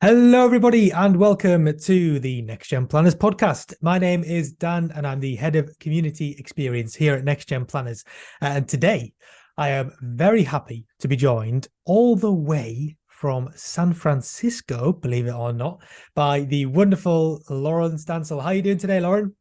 Hello, everybody, and welcome to the NexGen Planners podcast. My name is Dan, and I'm the head of community experience here at NexGen Planners. And today, I am very happy to be joined all the way from San Francisco, believe it or not, by the wonderful Lauren Stansell. How are you doing today, Lauren?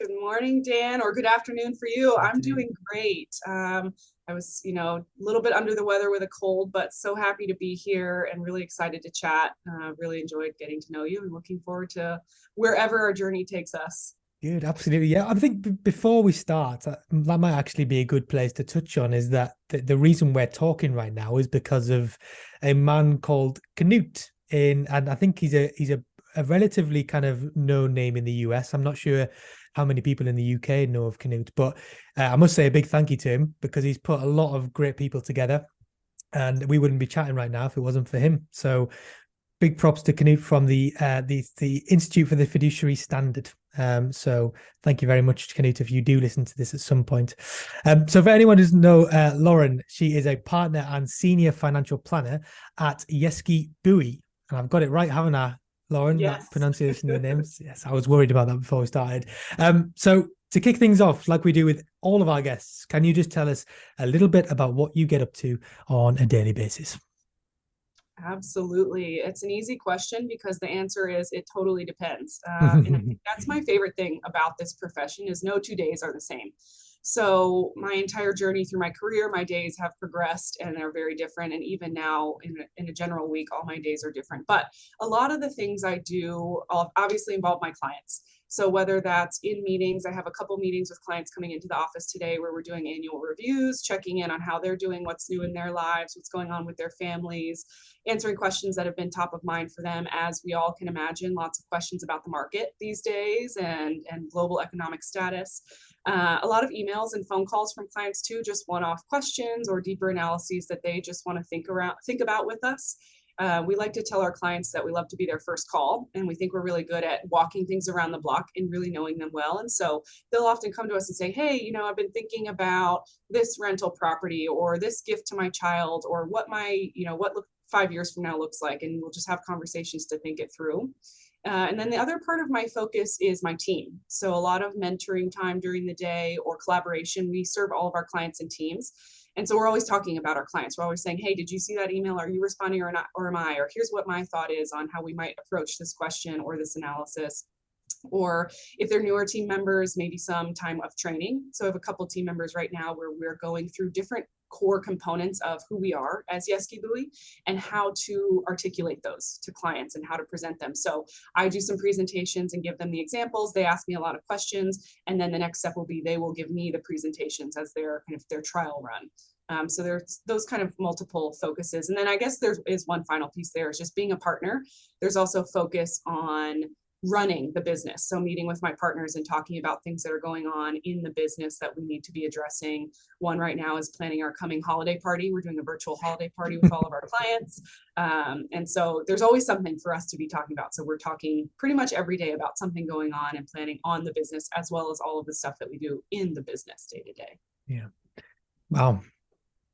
Good morning, Dan, or good afternoon for you. I'm doing great. I was, a little bit under the weather with a cold, but so happy to be here and really excited to chat. Really enjoyed getting to know you and looking forward to wherever our journey takes us. Good, absolutely. Yeah, I think before we start, that might actually be a good place to touch on is that the reason we're talking right now is because of a man called Canute and I think he's a relatively kind of known name in the US. I'm not sure how many people in the UK know of Canute, but I must say a big thank you to him because he's put a lot of great people together, and we wouldn't be chatting right now if it wasn't for him. So big props to Canute from the Institute for the Fiduciary Standard. So thank you very much, Canute, if you do listen to this at some point. So for anyone who doesn't know, Lauren, she is a partner and senior financial planner at Yeske Buie. And I've got it right, haven't I, Lauren? Yes. That pronunciation of the names. Yes, I was worried about that before we started. So to kick things off, like we do with all of our guests, can you just tell us a little bit about what you get up to on a daily basis? Absolutely. It's an easy question because the answer is it totally depends. And I think that's my favorite thing about this profession is no 2 days are the same. So my entire journey through my career, my days have progressed and they're very different. And even now in a general week, all my days are different. But a lot of the things I do obviously involve my clients. So whether that's in meetings, I have a couple meetings with clients coming into the office today where we're doing annual reviews, checking in on how they're doing, what's new in their lives, what's going on with their families, answering questions that have been top of mind for them. As we all can imagine, lots of questions about the market these days and global economic status. A lot of emails and phone calls from clients too, just one-off questions or deeper analyses that they just want to think about with us. We like to tell our clients that we love to be their first call, and we think we're really good at walking things around the block and really knowing them well. And so they'll often come to us and say, hey, I've been thinking about this rental property or this gift to my child or what my, what 5 years from now looks like. And we'll just have conversations to think it through. And then the other part of my focus is my team. So a lot of mentoring time during the day or collaboration. We serve all of our clients in teams. And so we're always talking about our clients. We're always saying, hey, did you see that email? Are you responding or not? Or am I? Or here's what my thought is on how we might approach this question or this analysis. Or if they're newer team members, maybe some time of training. So I have a couple team members right now where we're going through different core components of who we are as Yeske Buie and how to articulate those to clients and how to present them. So I do some presentations and give them the examples. They ask me a lot of questions. And then the next step will be they will give me the presentations as their trial run. So there's those kind of multiple focuses. And then I guess there is one final piece there is just being a partner. There's also focus on running the business. So meeting with my partners and talking about things that are going on in the business that we need to be addressing. One right now is planning our coming holiday party. We're doing a virtual holiday party with all of our clients. And so there's always something for us to be talking about. So we're talking pretty much every day about something going on and planning on the business as well as all of the stuff that we do in the business day to day. Yeah. Wow.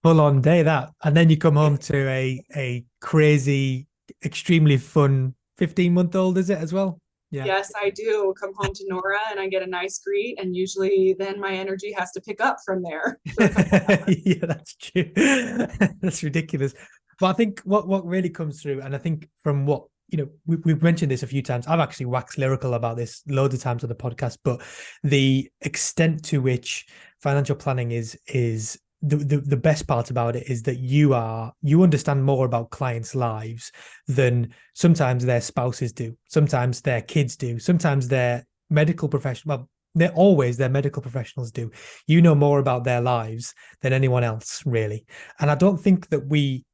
Full on day that. And then you come home to a crazy, extremely fun 15-month-old, is it as well? Yeah. Yes, I do come home to Nora and I get a nice greet, and usually then my energy has to pick up from there. Yeah, that's true. That's ridiculous. But I think what really comes through, and I think from what we've mentioned this a few times. I've actually waxed lyrical about this loads of times on the podcast, but the extent to which financial planning is the best part about it is that you understand more about clients' lives than sometimes their spouses do, sometimes their kids do, sometimes their medical professional. Well, they're always their medical professionals do. You know more about their lives than anyone else, really. And I don't think that we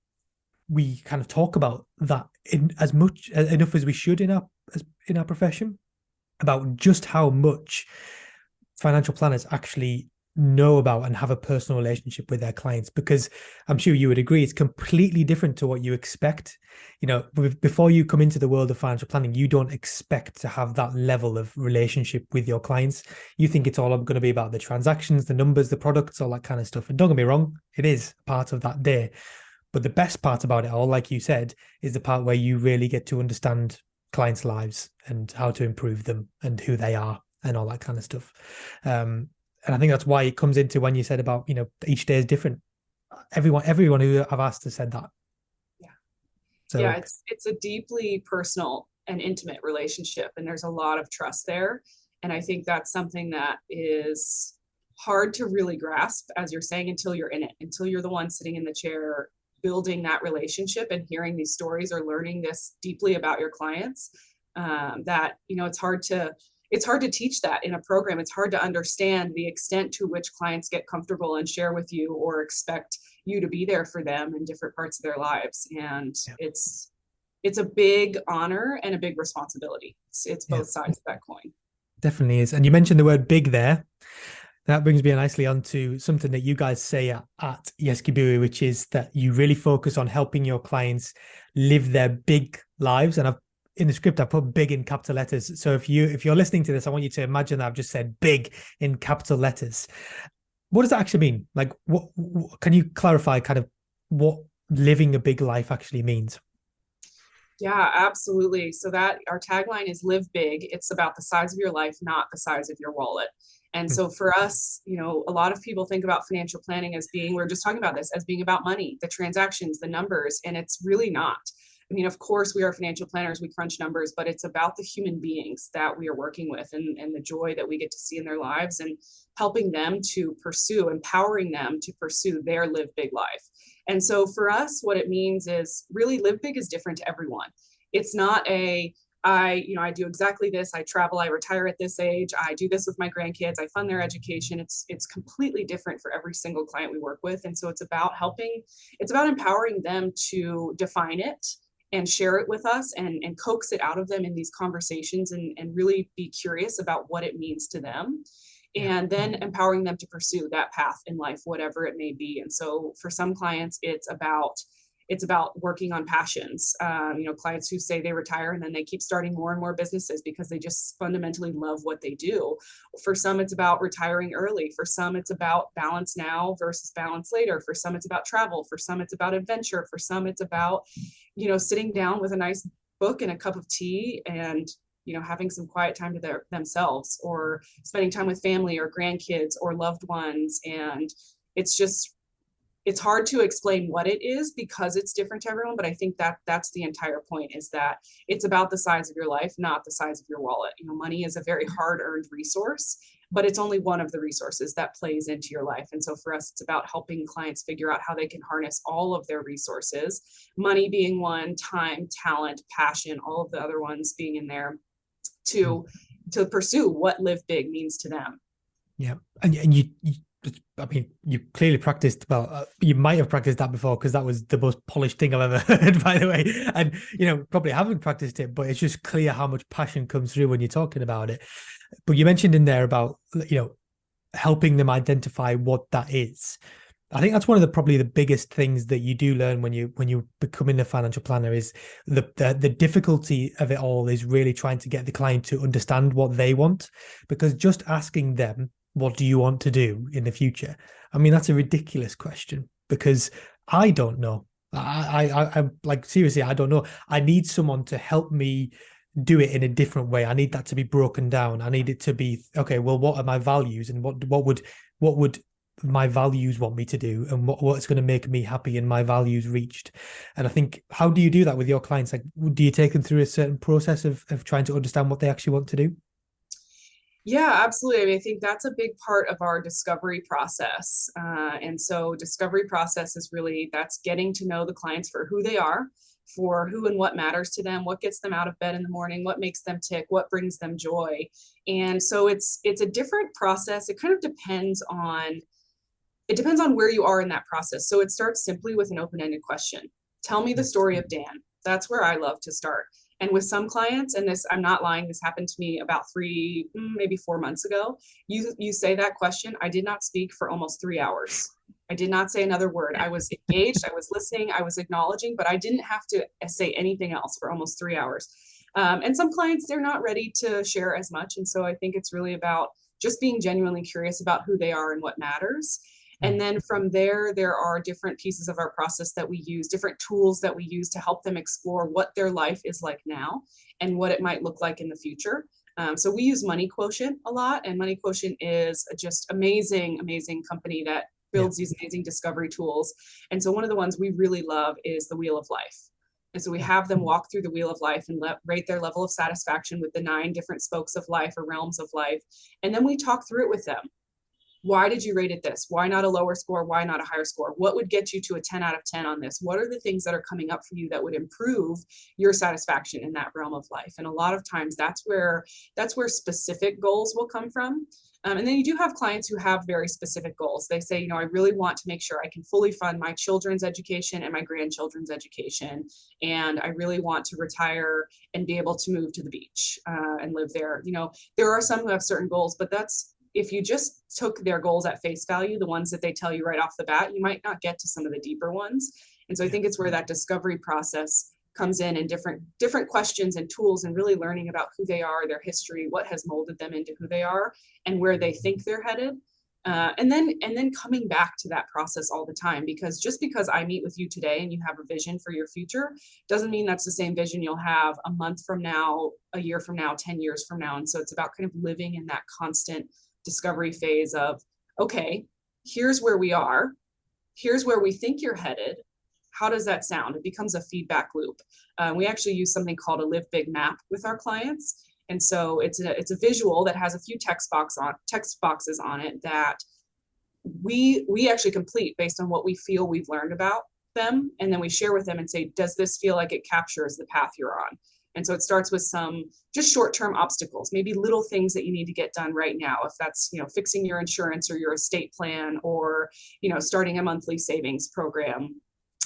kind of talk about that enough as we should in our profession, about just how much financial planners actually know about and have a personal relationship with their clients, because I'm sure you would agree it's completely different to what you expect. Before you come into the world of financial planning, you don't expect to have that level of relationship with your clients. You think it's all going to be about the transactions, the numbers, the products, all that kind of stuff. And don't get me wrong, it is part of that day. But the best part about it all, like you said, is the part where you really get to understand clients' lives and how to improve them and who they are and all that kind of stuff. And I think that's why it comes into when you said about, each day is different. Everyone who I've asked has said that. Yeah. So yeah, it's a deeply personal and intimate relationship, and there's a lot of trust there. And I think that's something that is hard to really grasp, as you're saying, until you're in it, until you're the one sitting in the chair building that relationship and hearing these stories or learning this deeply about your clients. That it's hard to teach that in a program. It's hard to understand the extent to which clients get comfortable and share with you or expect you to be there for them in different parts of their lives. And yeah, it's a big honor and a big responsibility. It's yeah, both sides of that coin. definitely is. And you mentioned the word big there. That brings me nicely on to something that you guys say at Yeske Buie, which is that you really focus on helping your clients live their big lives. And in the script, I put big in capital letters. So if you're listening to this, I want you to imagine that I've just said big in capital letters. What does that actually mean? Like, what can you clarify kind of what living a big life actually means? Yeah, absolutely. So that our tagline is live big. It's about the size of your life, not the size of your wallet. And Hmm. so for us, a lot of people think about financial planning as being, we're just talking about this as being about money, the transactions, the numbers, and it's really not. I mean, of course, we are financial planners, we crunch numbers, but it's about the human beings that we are working with and the joy that we get to see in their lives and helping them to pursue, empowering them to pursue their live big life. And so for us, what it means is really live big is different to everyone. It's not I do exactly this. I travel, I retire at this age. I do this with my grandkids. I fund their education. It's completely different for every single client we work with. And so it's about empowering them to define it and share it with us and coax it out of them in these conversations and really be curious about what it means to them, Yeah. and then empowering them to pursue that path in life, whatever it may be. And so for some clients, it's about working on passions. Clients who say they retire and then they keep starting more and more businesses because they just fundamentally love what they do. For some, it's about retiring early. For some, it's about balance now versus balance later. For some, it's about travel. For some, it's about adventure. For some, it's about, sitting down with a nice book and a cup of tea and having some quiet time to themselves, or spending time with family or grandkids or loved ones. And it's hard to explain what it is because it's different to everyone, but I think that that's the entire point, is that it's about the size of your life, not the size of your wallet. Money is a very hard-earned resource, but it's only one of the resources that plays into your life. And so for us, it's about helping clients figure out how they can harness all of their resources, money being one, time, talent, passion, all of the other ones being in there, to pursue what live big means to them. Yeah, and I mean, you clearly practiced well. You might have practiced that before because that was the most polished thing I've ever heard, by the way. And probably haven't practiced it, but it's just clear how much passion comes through when you're talking about it. But you mentioned in there about helping them identify what that is. I think that's one of probably the biggest things that you do learn when you becoming a financial planner is the difficulty of it all is really trying to get the client to understand what they want, because just asking them, what do you want to do in the future? I mean, that's a ridiculous question because I don't know. I'm like, seriously, I don't know. I need someone to help me do it in a different way. I need that to be broken down. I need it to be, okay, well, what are my values and what would my values want me to do, and what's going to make me happy and my values reached. And I think, how do you do that with your clients? Like, do you take them through a certain process of trying to understand what they actually want to do? Yeah, absolutely. I mean, I think that's a big part of our discovery process. And so discovery process is really, that's getting to know the clients for who they are, for who and what matters to them, what gets them out of bed in the morning, what makes them tick, what brings them joy. And so it's a different process. It kind of depends on where you are in that process. So it starts simply with an open-ended question. Tell me the story of Dan. That's where I love to start. And with some clients, and this, I'm not lying, this happened to me about 3, maybe 4 months ago. You say that question. I did not speak for almost 3 hours. I did not say another word. I was engaged, I was listening, I was acknowledging, but I didn't have to say anything else for almost 3 hours. And some clients, they're not ready to share as much. And so I think it's really about just being genuinely curious about who they are and what matters. And then from there, there are different pieces of our process that we use, different tools that we use to help them explore what their life is like now and what it might look like in the future. So we use Money Quotient a lot, and Money Quotient is just amazing, amazing company that builds these amazing discovery tools. And so one of the ones we really love is the Wheel of Life. And so we have them walk through the Wheel of Life and rate their level of satisfaction with the 9 different spokes of life or realms of life. And then we talk through it with them. Why did you rate it this? Why not a lower score? Why not a higher score? What would get you to a 10 out of 10 on this? What are the things that are coming up for you that would improve your satisfaction in that realm of life? And a lot of times that's where specific goals will come from. And then you do have clients who have very specific goals. They say, I really want to make sure I can fully fund my children's education and my grandchildren's education. And I really want to retire and be able to move to the beach and live there. There are some who have certain goals, but if you just took their goals at face value, the ones that they tell you right off the bat, you might not get to some of the deeper ones. And so I think it's where that discovery process comes in, and different questions and tools, and really learning about who they are, their history, what has molded them into who they are, and where they think they're headed. And then coming back to that process all the time, because just because I meet with you today and you have a vision for your future doesn't mean that's the same vision you'll have a month from now, a year from now, 10 years from now. And so it's about kind of living in that constant discovery phase of, okay, here's where we are, here's where we think you're headed. How does that sound? It becomes a feedback loop. We actually use something called a Live Big map with our clients. And so it's a visual that has a few text boxes on it that we actually complete based on what we feel we've learned about them. And then we share with them and say, does this feel like it captures the path you're on? And so it starts with some just short-term obstacles, maybe little things that you need to get done right now. If that's, fixing your insurance or your estate plan, or, starting a monthly savings program.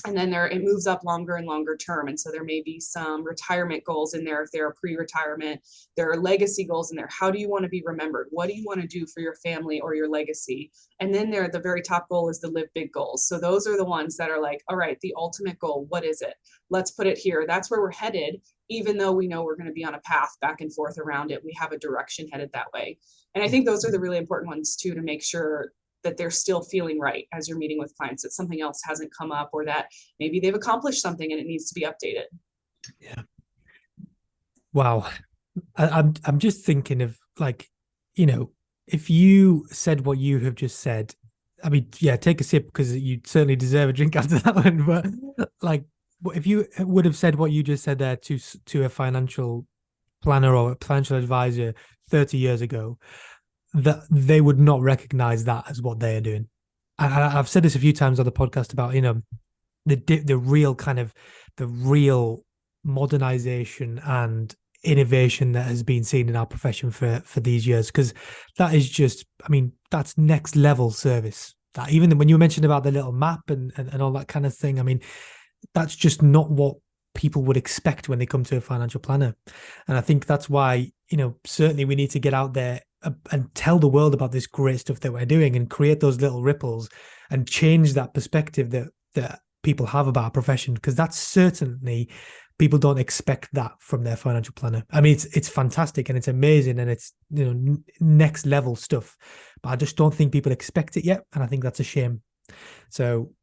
And then it moves up longer and longer term. And so there may be some retirement goals in there if they're a pre-retirement. There are legacy goals in there. How do you want to be remembered? What do you want to do for your family or your legacy? And then the very top goal is the Live Big goals. So those are the ones that are like, all right, the ultimate goal, what is it? Let's put it here. That's where we're headed. Even though we know we're going to be on a path back and forth around it, we have a direction headed that way. And I think those are the really important ones too, to make sure that they're still feeling right as you're meeting with clients, that something else hasn't come up, or that maybe they've accomplished something and it needs to be updated. Yeah. Wow. I'm just thinking of, like, if you said what you have just said, I mean, yeah, take a sip, because you certainly deserve a drink after that one. But like, if you would have said what you just said there to a financial planner or a financial advisor 30 years ago, that they would not recognize that as what they are doing. I've said this a few times on the podcast about, the real modernization and innovation that has been seen in our profession for these years, because that is just, I mean, that's next level service. That, even when you mentioned about the little map and all that kind of thing, I mean, that's just not what people would expect when they come to a financial planner. And I think that's why, certainly we need to get out there and tell the world about this great stuff that we're doing, and create those little ripples and change that perspective that people have about our profession, because that's certainly, people don't expect that from their financial planner. I mean, it's fantastic and it's amazing and it's, next level stuff, but I just don't think people expect it yet, and I think that's a shame. So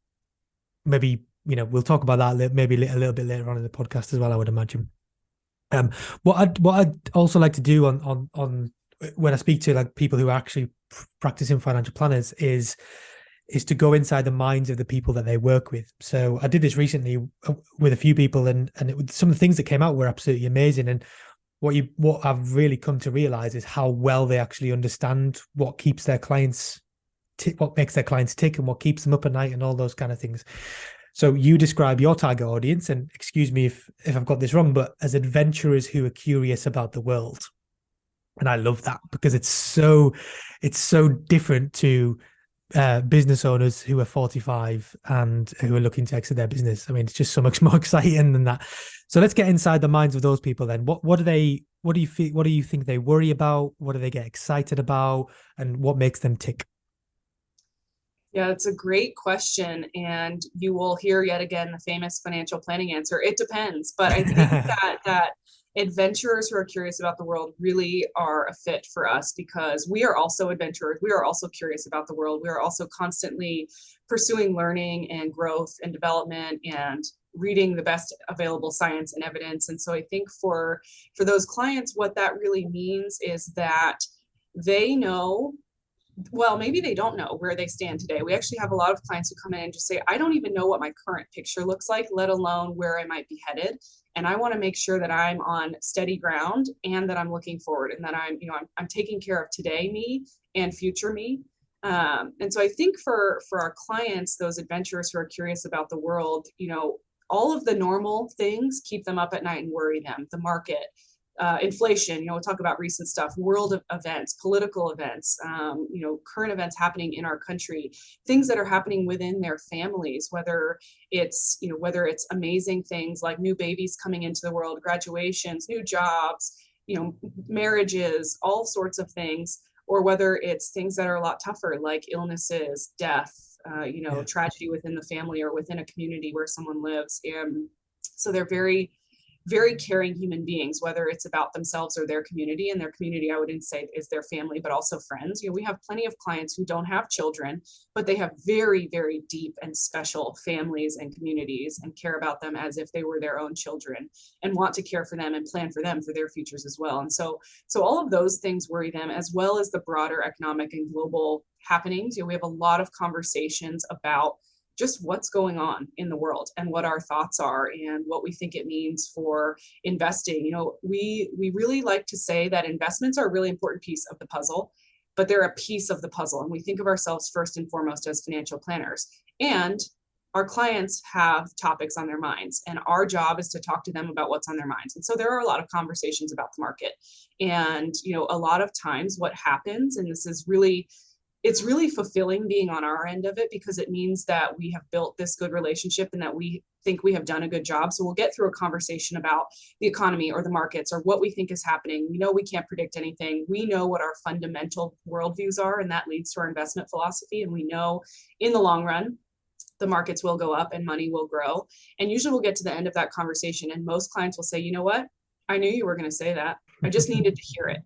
maybe, we'll talk about that maybe a little bit later on in the podcast as well, I would imagine. What I'd also like to do on when I speak to, like, people who are actually practicing financial planners is to go inside the minds of the people that they work with. So I did this recently with a few people, and some of the things that came out were absolutely amazing. And what I've really come to realize is how well they actually understand what keeps their clients, what makes their clients tick, and what keeps them up at night, and all those kind of things. So you describe your target audience, and excuse me if I've got this wrong, but as adventurers who are curious about the world. And I love that, because it's so different to business owners who are 45 and who are looking to exit their business. I mean, it's just so much more exciting than that. So let's get inside the minds of those people then. What do you think they worry about? What do they get excited about? And what makes them tick? Yeah, it's a great question. And you will hear yet again the famous financial planning answer. It depends. But I think that adventurers who are curious about the world really are a fit for us, because we are also adventurers. We are also curious about the world. We are also constantly pursuing learning and growth and development and reading the best available science and evidence. And so I think for those clients, what that really means is that they know, well, maybe they don't know where they stand today. We actually have a lot of clients who come in and just say, I don't even know what my current picture looks like, let alone where I might be headed. And I want to make sure that I'm on steady ground and that I'm looking forward, and that I'm taking care of today me and future me. And so I think for our clients, those adventurers who are curious about the world, all of the normal things keep them up at night and worry them. The market, inflation, we'll talk about recent stuff, world events, political events, current events happening in our country, things that are happening within their families, whether it's amazing things like new babies coming into the world, graduations, new jobs, marriages, all sorts of things, or whether it's things that are a lot tougher, like illnesses, death, tragedy within the family or within a community where someone lives. And so they're very, very caring human beings, whether it's about themselves or their community. And their community, I wouldn't say is their family, but also friends. We have plenty of clients who don't have children, but they have very, very deep and special families and communities, and care about them as if they were their own children, and want to care for them and plan for them for their futures as well. And so all of those things worry them, as well as the broader economic and global happenings. We have a lot of conversations about just what's going on in the world and what our thoughts are and what we think it means for investing. We really like to say that investments are a really important piece of the puzzle, but they're a piece of the puzzle. And we think of ourselves first and foremost as financial planners. And our clients have topics on their minds, and our job is to talk to them about what's on their minds. And so there are a lot of conversations about the market. And, a lot of times what happens, and it's really fulfilling being on our end of it, because it means that we have built this good relationship and that we think we have done a good job. So we'll get through a conversation about the economy or the markets or what we think is happening. We know we can't predict anything. We know what our fundamental worldviews are, and that leads to our investment philosophy. And we know in the long run, the markets will go up and money will grow. And usually we'll get to the end of that conversation, and most clients will say, you know what? I knew you were going to say that. I just needed to hear it.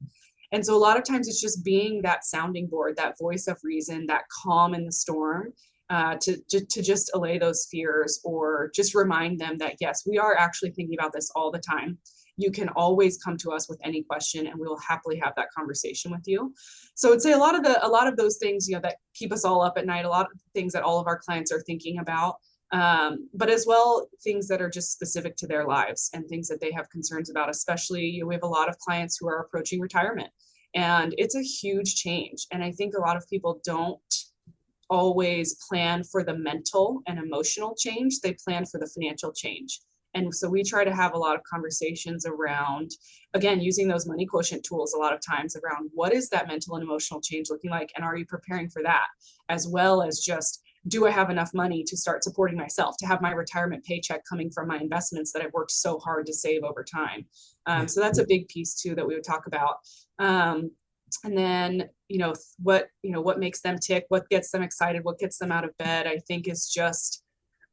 And so a lot of times it's just being that sounding board, that voice of reason, that calm in the storm, to just allay those fears, or just remind them that, yes, we are actually thinking about this all the time. You can always come to us with any question, and we will happily have that conversation with you. So I'd say a lot of those things, that keep us all up at night, a lot of things that all of our clients are thinking about, but as well, things that are just specific to their lives and things that they have concerns about. Especially, we have a lot of clients who are approaching retirement, and it's a huge change. And I think a lot of people don't always plan for the mental and emotional change. They plan for the financial change. And so we try to have a lot of conversations around, again, using those money quotient tools a lot of times, around what is that mental and emotional change looking like? And are you preparing for that? As well as just, do I have enough money to start supporting myself, to have my retirement paycheck coming from my investments that I've worked so hard to save over time? So that's a big piece too that we would talk about. And then, what makes them tick, what gets them excited, what gets them out of bed, I think is just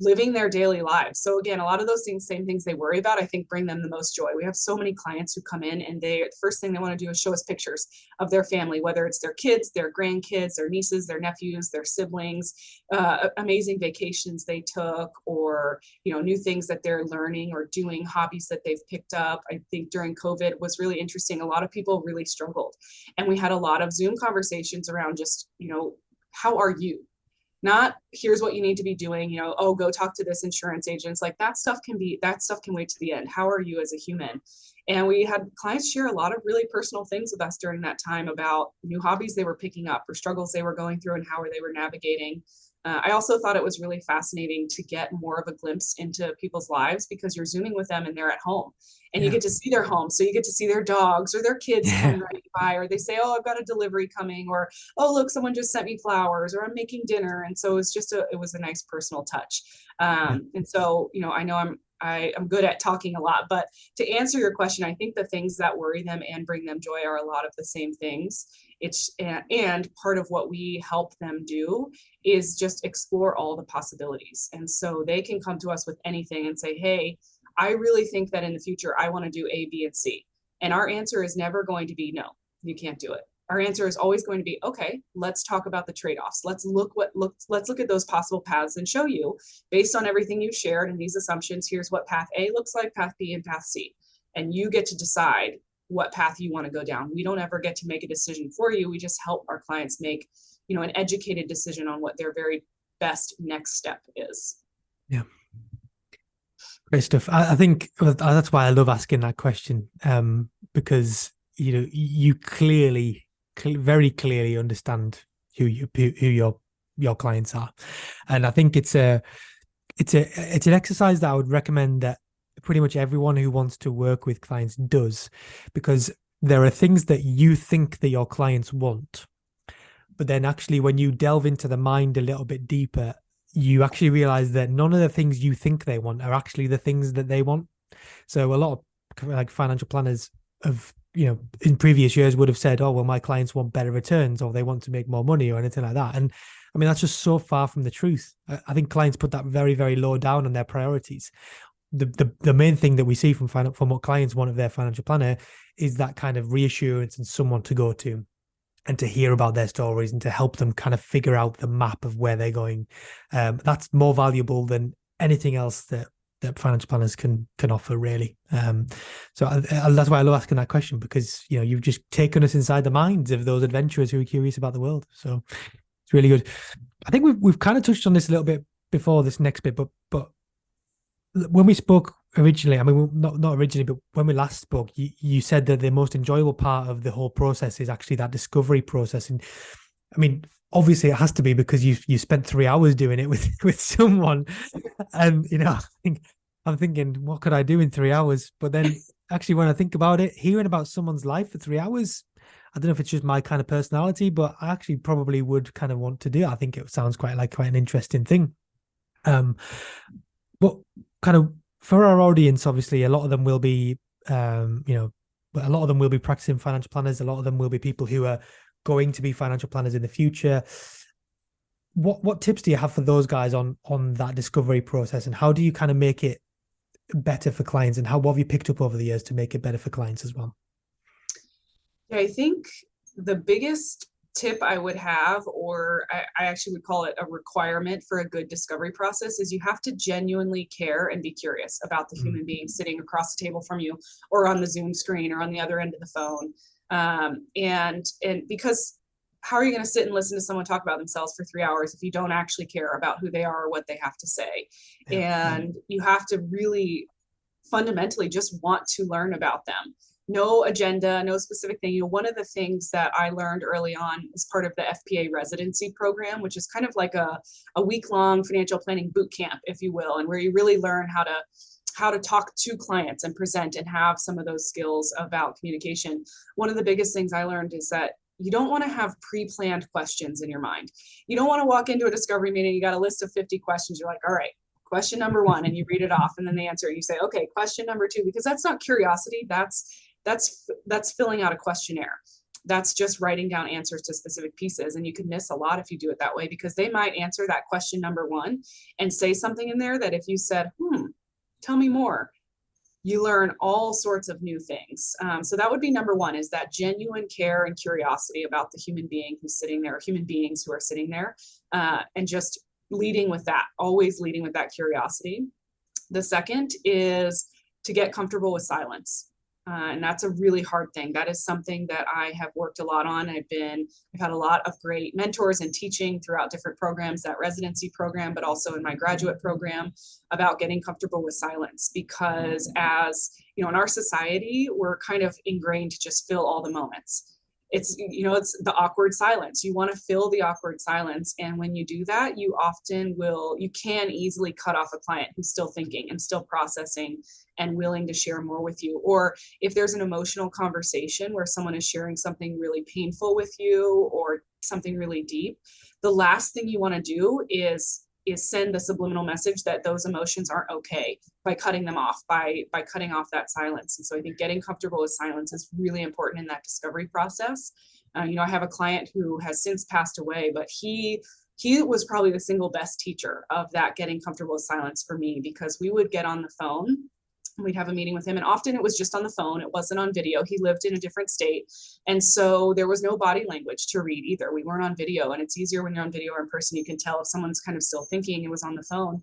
living their daily lives. So again, a lot of those things, same things they worry about, I think bring them the most joy. We have so many clients who come in, and the first thing they want to do is show us pictures of their family, whether it's their kids, their grandkids, their nieces, their nephews, their siblings, amazing vacations they took, or, new things that they're learning or doing, hobbies that they've picked up. I think during COVID was really interesting. A lot of people really struggled, and we had a lot of Zoom conversations around just, how are you? Not here's what you need to be doing, oh, go talk to this insurance agent. It's like that stuff can wait to the end. How are you as a human? And we had clients share a lot of really personal things with us during that time about new hobbies they were picking up, or struggles they were going through, and how they were navigating. I also thought it was really fascinating to get more of a glimpse into people's lives, because you're Zooming with them and they're at home, and you get to see their home. So you get to see their dogs or their kids come right by, or they say, oh, I've got a delivery coming, or, oh, look, someone just sent me flowers, or I'm making dinner. And so it was a nice personal touch. And so, I know I'm good at talking a lot, but to answer your question, I think the things that worry them and bring them joy are a lot of the same things. And part of what we help them do is just explore all the possibilities. And so they can come to us with anything and say, hey, I really think that in the future, I want to do A, B, and C. And our answer is never going to be, no, you can't do it. Our answer is always going to be, okay, let's talk about the trade-offs. Let's look at those possible paths and show you, based on everything you shared and these assumptions, here's what path A looks like, path B, and path C. And you get to decide what path you want to go down. We don't ever get to make a decision for you. We just help our clients make, an educated decision on what their very best next step is. Yeah. Great stuff. I think that's why I love asking that question, because you very clearly understand who your clients are, and I think it's an exercise that I would recommend that pretty much everyone who wants to work with clients does, because there are things that you think that your clients want, but then actually when you delve into the mind a little bit deeper, you actually realize that none of the things you think they want are actually the things that they want. So a lot of like financial planners in previous years would have said, oh, well, my clients want better returns, or they want to make more money, or anything like that. And I mean, that's just so far from the truth. I think clients put that very, very low down on their priorities. The main thing that we see from what clients want of their financial planner is that kind of reassurance and someone to go to, and to hear about their stories and to help them kind of figure out the map of where they're going. That's more valuable than anything else that financial planners can offer, really. So that's why I love asking that question, because you've just taken us inside the minds of those adventurers who are curious about the world. So it's really good. I think we've kind of touched on this a little bit before this next bit, but when we spoke originally, I mean, not originally, but when we last spoke, you said that the most enjoyable part of the whole process is actually that discovery process. And I mean, obviously it has to be, because you spent 3 hours doing it with someone. And, I'm thinking, what could I do in 3 hours? But then actually, when I think about it, hearing about someone's life for 3 hours, I don't know if it's just my kind of personality, but I actually probably would kind of want to do it. I think it sounds quite an interesting thing. But kind of for our audience, obviously, a lot of them will be, a lot of them will be practicing financial planners. A lot of them will be people who are going to be financial planners in the future. What tips do you have for those guys on that discovery process, and how do you kind of make it better for clients, and what have you picked up over the years to make it better for clients as well? Yeah, I think the biggest tip I would have, or I actually would call it a requirement for a good discovery process, is you have to genuinely care and be curious about the human being sitting across the table from you, or on the Zoom screen, or on the other end of the phone. And because how are you going to sit and listen to someone talk about themselves for 3 hours if you don't actually care about who they are or what they have to say? Yeah. And you have to really fundamentally just want to learn about them. No agenda, no specific thing. One of the things that I learned early on as part of the FPA residency program, which is kind of like a week-long financial planning boot camp, if you will, and where you really learn how to talk to clients and present and have some of those skills about communication. One of the biggest things I learned is that you don't want to have pre-planned questions in your mind. You don't want to walk into a discovery meeting, you got a list of 50 questions. You're like, all right, question number 1, and you read it off, and then the answer, you say, okay, question number 2, because that's not curiosity. That's filling out a questionnaire. That's just writing down answers to specific pieces. And you could miss a lot if you do it that way, because they might answer that question number 1 and say something in there that if you said, tell me more, you learn all sorts of new things. So that would be number 1, is that genuine care and curiosity about the human being who's sitting there, or human beings who are sitting there, and just leading with that, always leading with that curiosity. The second is to get comfortable with silence. And that's a really hard thing. That is something that I have worked a lot on. I've had a lot of great mentors and teaching throughout different programs, that residency program, but also in my graduate program, about getting comfortable with silence. Because as in our society, we're kind of ingrained to just fill all the moments. It's the awkward silence. You want to fill the awkward silence. And when you do that, you can easily cut off a client who's still thinking and still processing and willing to share more with you. Or if there's an emotional conversation where someone is sharing something really painful with you, or something really deep, the last thing you want to do is send the subliminal message that those emotions aren't okay, by cutting them off, by cutting off that silence. And so I think getting comfortable with silence is really important in that discovery process. I have a client who has since passed away, but he was probably the single best teacher of that, getting comfortable with silence for me, because we would get on the phone We'd have a meeting with him, and often it was just on the phone. It wasn't on video. He lived in a different state. And so there was no body language to read either. We weren't on video, and it's easier when you're on video or in person. You can tell if someone's kind of still thinking. It was on the phone.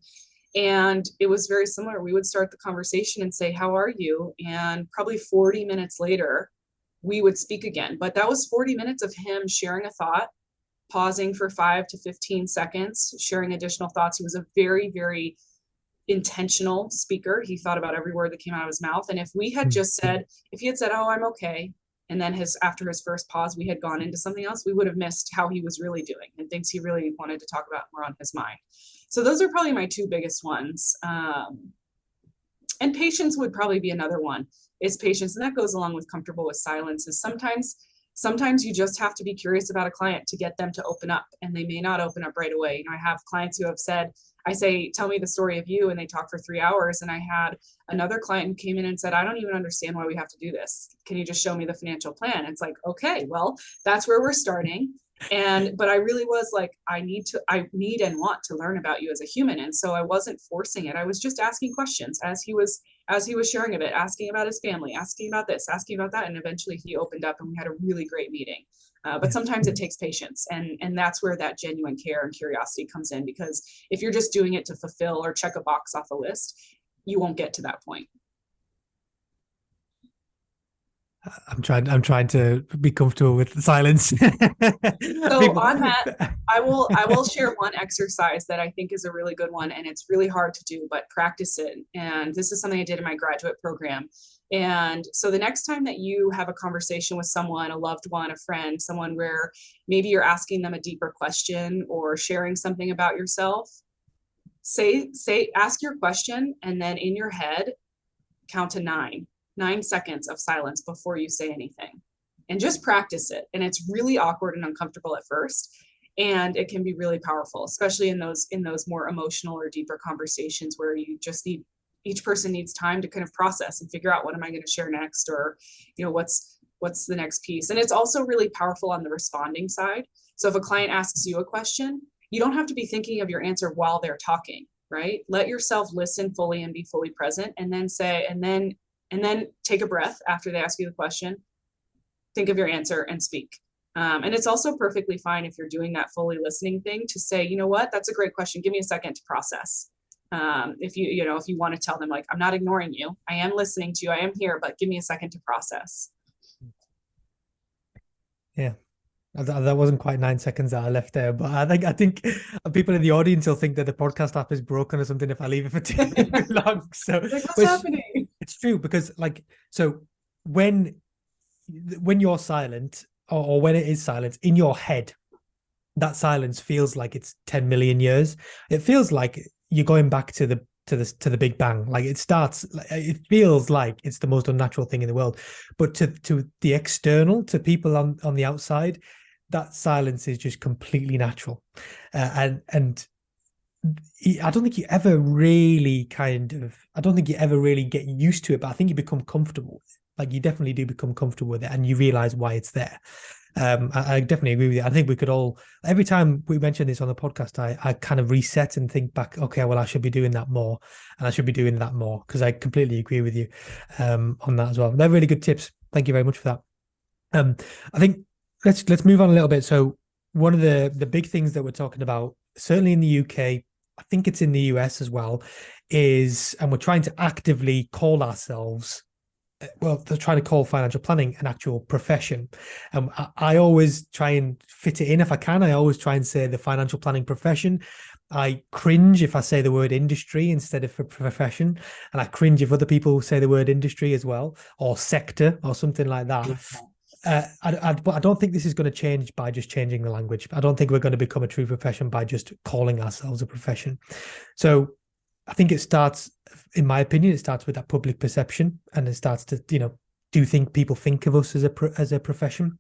And it was very similar. We would start the conversation and say, "How are you?" And probably 40 minutes later, we would speak again. But that was 40 minutes of him sharing a thought, pausing for 5 to 15 seconds, sharing additional thoughts. He was a very, very intentional speaker. He thought about every word that came out of his mouth. And if we had just said, if he had said, "Oh, I'm okay," and then after his first pause, we had gone into something else, we would have missed how he was really doing and things he really wanted to talk about were on his mind. So those are probably my two biggest ones. And patience would probably be another one, is patience. And that goes along with comfortable with silence. Is sometimes you just have to be curious about a client to get them to open up, and they may not open up right away. I have clients who have said, I say, "Tell me the story of you," and they talk for 3 hours. And I had another client who came in and said, "I don't even understand why we have to do this. Can you just show me the financial plan?" It's like, okay, well, that's where we're starting. But I really was like, I need and want to learn about you as a human. And so I wasn't forcing it. I was just asking questions as he was sharing a bit, asking about his family, asking about this, asking about that. And eventually he opened up and we had a really great meeting. But sometimes it takes patience, and that's where that genuine care and curiosity comes in, because if you're just doing it to fulfill or check a box off a list, you won't get to that point. I'm trying to be comfortable with the silence. So on that, I will share one exercise that I think is a really good one, and it's really hard to do, but practice it. And this is something I did in my graduate program. And so the next time that you have a conversation with someone, a loved one, a friend, someone where maybe you're asking them a deeper question or sharing something about yourself, ask your question, and then in your head, count to 9 seconds of silence before you say anything, and just practice it. And it's really awkward and uncomfortable at first, and it can be really powerful, especially in those more emotional or deeper conversations where you just need, each person needs time to kind of process and figure out, what am I going to share next, or what's the next piece. And it's also really powerful on the responding side. So if a client asks you a question, you don't have to be thinking of your answer while they're talking, right? Let yourself listen fully and be fully present, and then say, and then take a breath after they ask you the question, think of your answer, and speak. And it's also perfectly fine, if you're doing that fully listening thing, to say, "You know what, that's a great question. Give me a second to process." If you want to tell them, like, "I'm not ignoring you. I am listening to you. I am here, but give me a second to process." Yeah. That wasn't quite 9 seconds that I left there, but I think people in the audience will think that the podcast app is broken or something if I leave it for too long. So like, what's happening? It's true, because so when you're silent, or when it is silent in your head, that silence feels like it's 10 million years. It feels like you're going back to the Big Bang. Like it feels like it's the most unnatural thing in the world. But to the external, to people on the outside, that silence is just completely natural. And I don't think you ever really get used to it, but I think you become comfortable. Like, you definitely do become comfortable with it, and you realize why it's there. I definitely agree with you. I think we could all, every time we mention this on the podcast, I kind of reset and think back, okay, well, I should be doing that more, and I should be doing that more, because I completely agree with you on that as well. They're really good tips. Thank you very much for that. I think let's move on a little bit. So one of the big things that we're talking about, certainly in the UK, I think it's in the US as well, and we're trying to actively call ourselves, they're trying to call financial planning an actual profession. I always try and fit it in if I can. I always try and say the financial planning profession. I cringe if I say the word industry instead of profession, and I cringe if other people say the word industry as well, or sector, or something like that. But I don't think this is going to change by just changing the language. I don't think we're going to become a true profession by just calling ourselves a profession. So I think in my opinion, it starts with that public perception, and it starts to, do people think of us as a profession?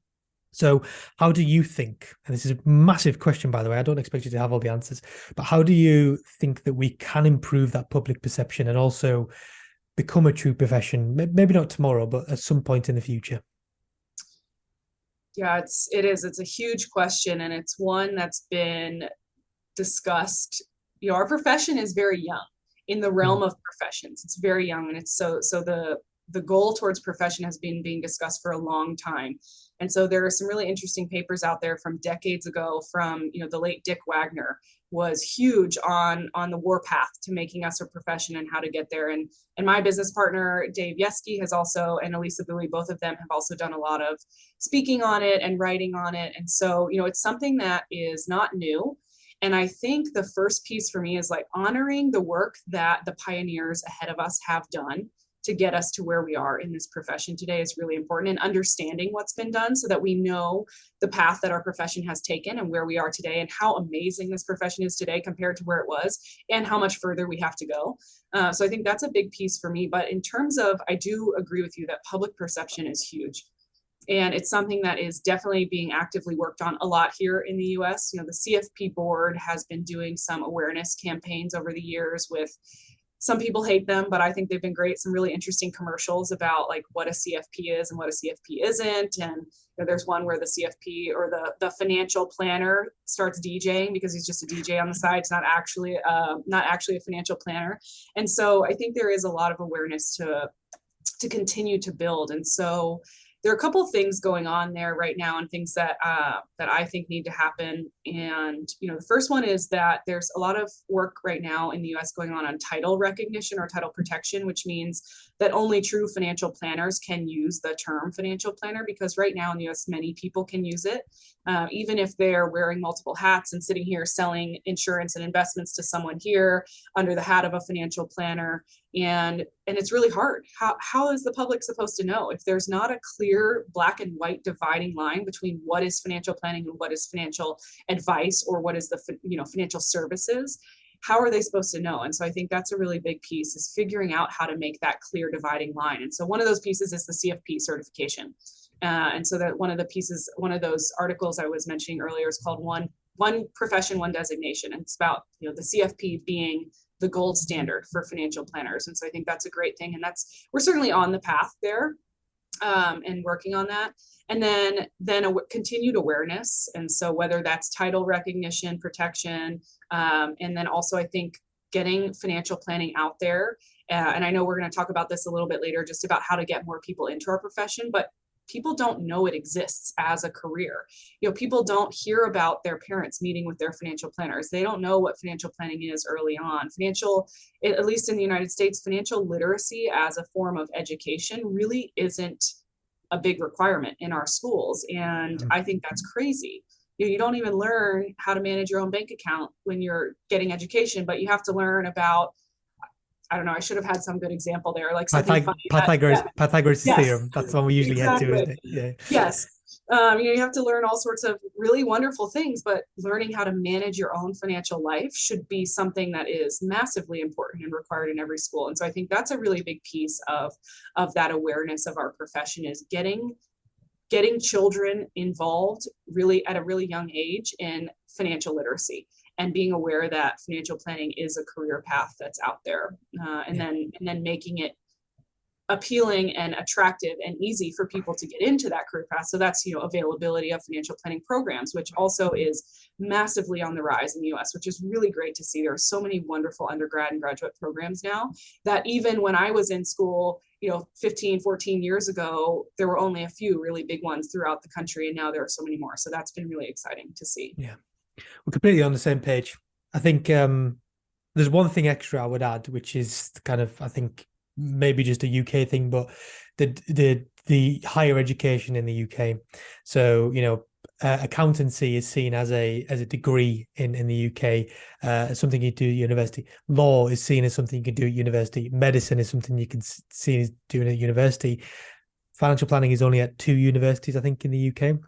So how do you think, and this is a massive question, by the way, I don't expect you to have all the answers, but how do you think that we can improve that public perception and also become a true profession? Maybe not tomorrow, but at some point in the future. Yeah, it's a huge question, and it's one that's been discussed. Our profession is very young. in the realm of professions. It's very young, and it's so the goal towards profession has been being discussed for a long time. And so there are some really interesting papers out there from decades ago from, the late Dick Wagner was huge on the warpath to making us a profession and how to get there. And my business partner, Dave Yeske, has also, and Yeske Buie, both of them have also done a lot of speaking on it and writing on it. And so, it's something that is not new. And I think the first piece for me is like honoring the work that the pioneers ahead of us have done to get us to where we are in this profession today is really important, and understanding what's been done so that we know the path that our profession has taken and where we are today and how amazing this profession is today compared to where it was and how much further we have to go. So I think that's a big piece for me. But in terms of, I do agree with you that public perception is huge. And it's something that is definitely being actively worked on a lot here in the US. The CFP board has been doing some awareness campaigns over the years with, some people hate them, but I think they've been great. Some really interesting commercials about like what a CFP is and what a CFP isn't. And there's one where the CFP or the financial planner starts DJing because he's just a DJ on the side. It's not actually a financial planner. And so I think there is a lot of awareness to continue to build. And so there are a couple of things going on there right now, and things that I think need to happen. And the first one is that there's a lot of work right now in the U.S. going on title recognition or title protection, which means that only true financial planners can use the term financial planner, because right now in the U.S. many people can use it, even if they're wearing multiple hats and sitting here selling insurance and investments to someone here under the hat of a financial planner. And it's really hard. How is the public supposed to know if there's not a clear black and white dividing line between what is financial planning and what is financial advice, or what is the financial services? How are they supposed to know? And so I think that's a really big piece, is figuring out how to make that clear dividing line. And so one of those pieces is the CFP certification. And so that one of those articles I was mentioning earlier is called One Profession, One Designation. And it's about, the CFP being the gold standard for financial planners. And so I think that's a great thing. And we're certainly on the path there, and working on that. And then a continued awareness. And so whether that's title recognition, protection, and then also I think getting financial planning out there. And I know we're going to talk about this a little bit later, just about how to get more people into our profession, but people don't know it exists as a career. People don't hear about their parents meeting with their financial planners. They don't know what financial planning is early on. At least in the United States, financial literacy as a form of education really isn't a big requirement in our schools. And I think that's crazy. You don't even learn how to manage your own bank account when you're getting education, but you have to learn about, I don't know, I should have had some good example there, like something Pythagoras yes, theorem. That's one we usually exactly. head to, isn't it? Yeah. Yes. You have to learn all sorts of really wonderful things, but learning how to manage your own financial life should be something that is massively important and required in every school. And so I think that's a really big piece of that awareness of our profession, is getting children involved really at a really young age in financial literacy, and being aware that financial planning is a career path that's out there, and then making it appealing and attractive and easy for people to get into that career path. So that's, availability of financial planning programs, which also is massively on the rise in the US, which is really great to see. There are so many wonderful undergrad and graduate programs now that even when I was in school, 15, 14 years ago, there were only a few really big ones throughout the country. And now there are so many more. So that's been really exciting to see. Yeah, we're completely on the same page. I think there's one thing extra I would add, which is kind of, I think, maybe just a UK thing, but the higher education in the UK. So accountancy is seen as a degree in the UK, something you do at university. Law is seen as something you can do at university. Medicine is something you can see as doing at university. Financial planning is only at 2 universities, I think, in the UK,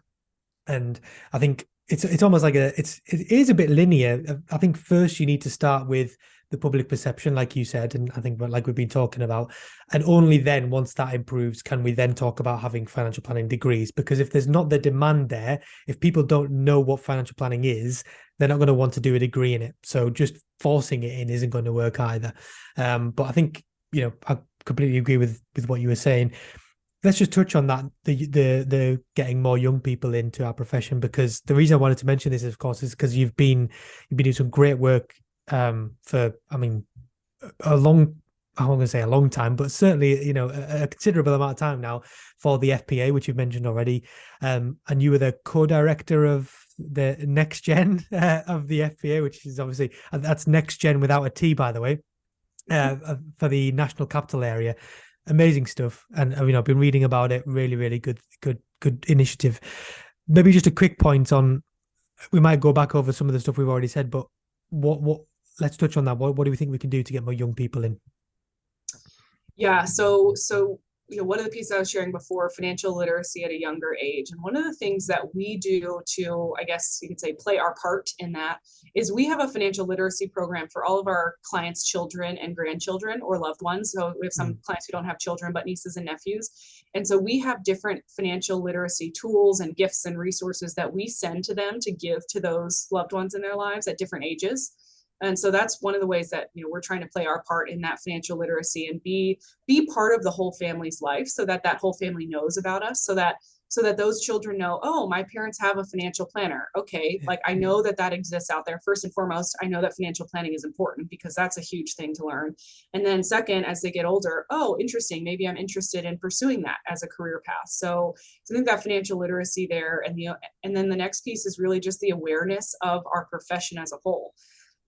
and I think it's almost like it is a bit linear. I think first you need to start with the public perception, like you said, and I think like we've been talking about, and only then, once that improves, can we then talk about having financial planning degrees. Because if there's not the demand there, if people don't know what financial planning is, they're not going to want to do a degree in it. So just forcing it in isn't going to work either. But I think, I completely agree with what you were saying. Let's just touch on that, the getting more young people into our profession, because the reason I wanted to mention this, of course, is because you've been doing some great work for, a long, I'm not going to say a long time, but certainly, a considerable amount of time now for the FPA, which you've mentioned already. And you were the co-director of the NexGen of the FPA, which is obviously, that's NexGen without a T, by the way, for the National Capital Area. Amazing stuff. And, I've been reading about it. Really, really good initiative. Maybe just a quick point on, we might go back over some of the stuff we've already said, but what let's touch on that. What do we think we can do to get more young people in? Yeah, so one of the pieces I was sharing before, financial literacy at a younger age, and one of the things that we do to, I guess you could say, play our part in that is we have a financial literacy program for all of our clients' children and grandchildren or loved ones. So we have some clients who don't have children, but nieces and nephews. And so we have different financial literacy tools and gifts and resources that we send to them to give to those loved ones in their lives at different ages. And so that's one of the ways that, we're trying to play our part in that financial literacy and be part of the whole family's life, so that that whole family knows about us, so that those children know, oh, my parents have a financial planner. Okay, like I know that exists out there. First and foremost, I know that financial planning is important because that's a huge thing to learn. And then second, as they get older, oh, interesting, maybe I'm interested in pursuing that as a career path. So I think that financial literacy there, and then the next piece is really just the awareness of our profession as a whole.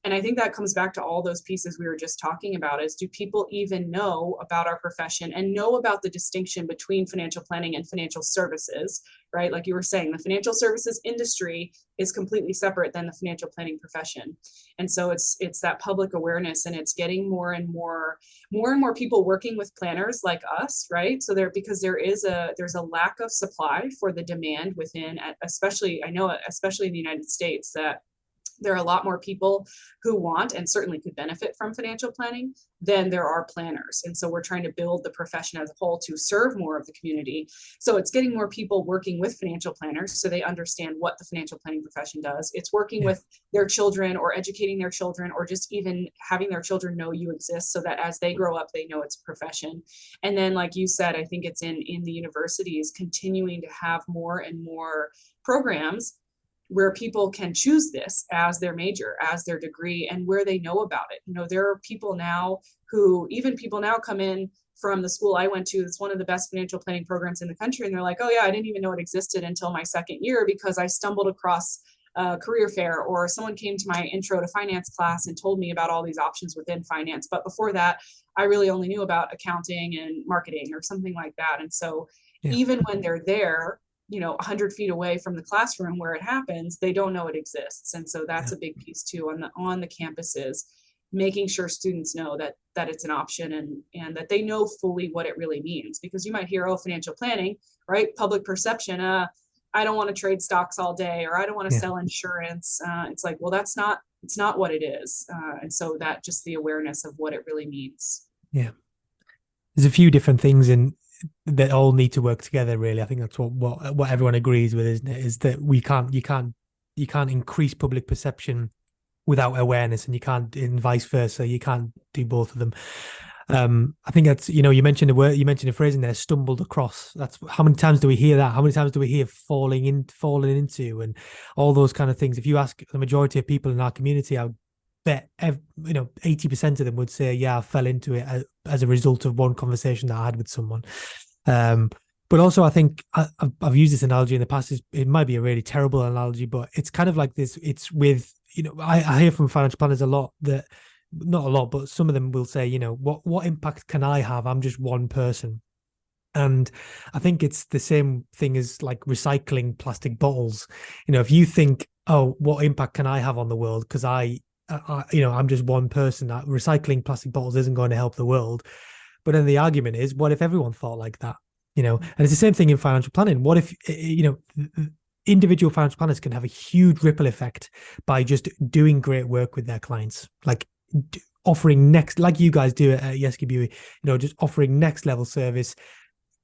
And I think that comes back to all those pieces we were just talking about, is do people even know about our profession and know about the distinction between financial planning and financial services, right? Like you were saying, the financial services industry is completely separate than the financial planning profession. And so it's that public awareness, and it's getting more and more people working with planners like us, right? So because there's a lack of supply for the demand within, especially in the United States, that there are a lot more people who want and certainly could benefit from financial planning than there are planners. And so we're trying to build the profession as a whole to serve more of the community. So it's getting more people working with financial planners so they understand what the financial planning profession does. It's working with their children or educating their children, or just even having their children know you exist, so that as they grow up, they know it's a profession. And then, like you said, I think it's in the universities continuing to have more and more programs where people can choose this as their major, as their degree, and where they know about it. There are people now come in from the school I went to. It's one of the best financial planning programs in the country. And they're like, oh yeah, I didn't even know it existed until my second year, because I stumbled across a career fair, or someone came to my intro to finance class and told me about all these options within finance. But before that, I really only knew about accounting and marketing or something like that. And so even when they're there, 100 feet away from the classroom where it happens, they don't know it exists. And so that's a big piece too on the campuses, making sure students know that it's an option, and that they know fully what it really means. Because you might hear, oh, financial planning, right? Public perception, I don't want to trade stocks all day, or I don't want to sell insurance. It's like, well, it's not what it is. And so that just the awareness of what it really means. Yeah. There's a few different things that all need to work together, really. I think that's what everyone agrees with, isn't it? Is that you can't increase public perception without awareness, and you can't, and vice versa. You can't do both of them. I think that's, you mentioned a phrase in there, stumbled across. That's, how many times do we hear that? How many times do we hear falling into, and all those kind of things? If you ask the majority of people in our community, I bet 80% of them would say, yeah, I fell into it as a result of one conversation that I had with someone. But also, I think I've used this analogy in the past. It might be a really terrible analogy, but it's kind of like this. It's with, I hear from financial planners a lot that, not a lot, but some of them will say, what impact can I have? I'm just one person. And I think it's the same thing as like recycling plastic bottles. If you think, oh, what impact can I have on the world? Because I'm just one person. Recycling plastic bottles isn't going to help the world. But then the argument is, what if everyone thought like that? And it's the same thing in financial planning. What if, individual financial planners can have a huge ripple effect by just doing great work with their clients, like offering like you guys do at Yeske Buie, just offering next level service,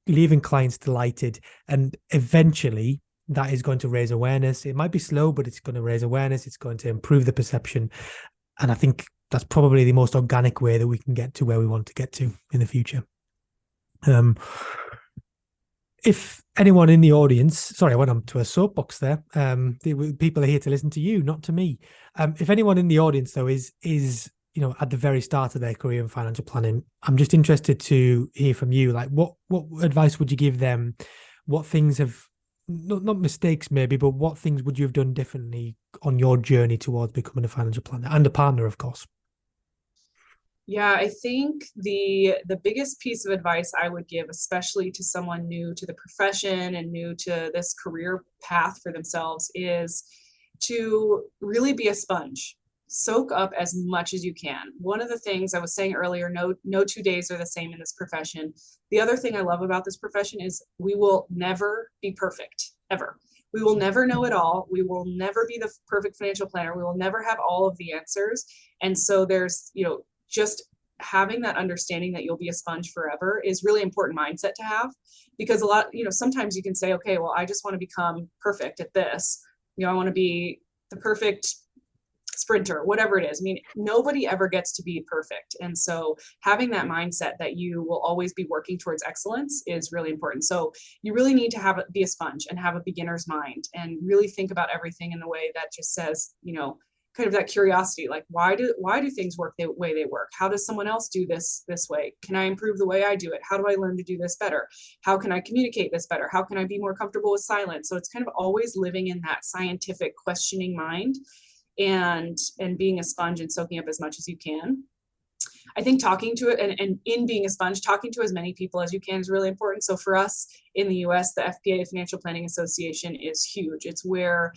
leaving clients delighted, and eventually that is going to raise awareness. It might be slow, but it's going to raise awareness. It's going to improve the perception. And I think that's probably the most organic way that we can get to where we want to get to in the future. If anyone in the audience, sorry, I went on to a soapbox there. People are here to listen to you, not to me. If anyone in the audience, though, is at the very start of their career in financial planning, I'm just interested to hear from you. Like, what advice would you give them? What things have, not mistakes maybe, but what things would you have done differently on your journey towards becoming a financial planner and a partner, of course? Yeah, I think the biggest piece of advice I would give, especially to someone new to the profession and new to this career path for themselves, is to really be a sponge. Soak up as much as you can. One of the things I was saying earlier, no 2 days are the same in this profession. The other thing I love about this profession is we will never be perfect, ever. We will never know it all. We will never be the perfect financial planner. We will never have all of the answers. And so there's, just having that understanding that you'll be a sponge forever is really important mindset to have, because a lot, sometimes you can say, okay, well, I just want to become perfect at this. I want to be the perfect sprinter, whatever it is. I mean, nobody ever gets to be perfect. And so having that mindset that you will always be working towards excellence is really important. So you really need to be a sponge and have a beginner's mind and really think about everything in a way that just says, kind of that curiosity, like why do things work the way they work? How does someone else do this way? Can I improve the way I do it? How do I learn to do this better? How can I communicate this better? How can I be more comfortable with silence? So it's kind of always living in that scientific questioning mind and being a sponge and soaking up as much as you can. I think talking to it and in being a sponge, talking to as many people as you can is really important. So for us in the US, the FPA Financial Planning Association is huge. It's where,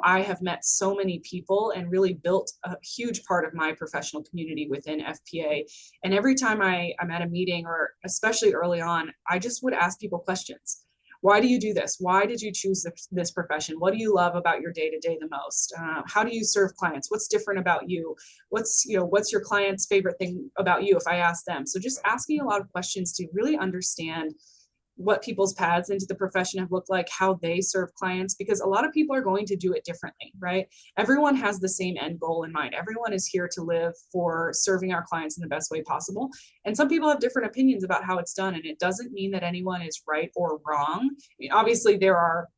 I have met so many people and really built a huge part of my professional community within FPA. And every time I'm at a meeting, or especially early on, I just would ask people questions. Why do you do this? Why did you choose this profession? What do you love about your day-to-day the most? How do you serve clients? What's different about you? What's your client's favorite thing about you if I ask them? So just asking a lot of questions to really understand what people's paths into the profession have looked like, how they serve clients, because a lot of people are going to do it differently, right? Everyone has the same end goal in mind. Everyone is here to live for serving our clients in the best way possible. And some people have different opinions about how it's done. And it doesn't mean that anyone is right or wrong. I mean, obviously there are